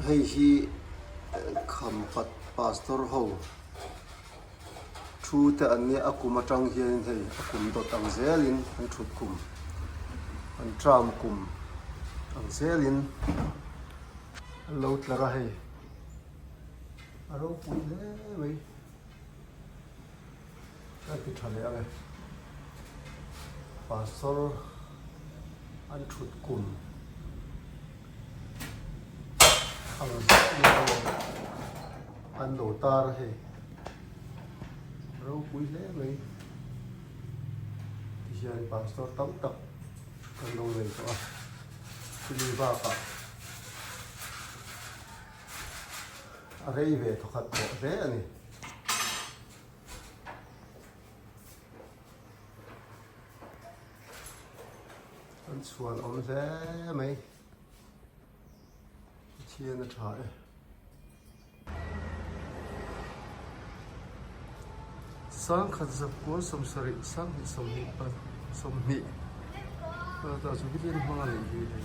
hei hi kham pat pastor ho thu te an ni akum atang hian hei akum dot ang zelin an thut kum an tram kum ang zelin an lo tlara hei aro pui le mai a ti thale ave pastor an thut kum ăn đổ ta ra hề rau quý lẽ mấy thì giờ pastor tắm tập ăn đồ này có đi vào cả ở đây về thuộc hạt bỏ rễ này ăn xuân ôm rễ mấy chia nó trời sang khát giấc của sông sari sang thì sông nhị pa sông nhị ta chụp cái điện hoa này gì đấy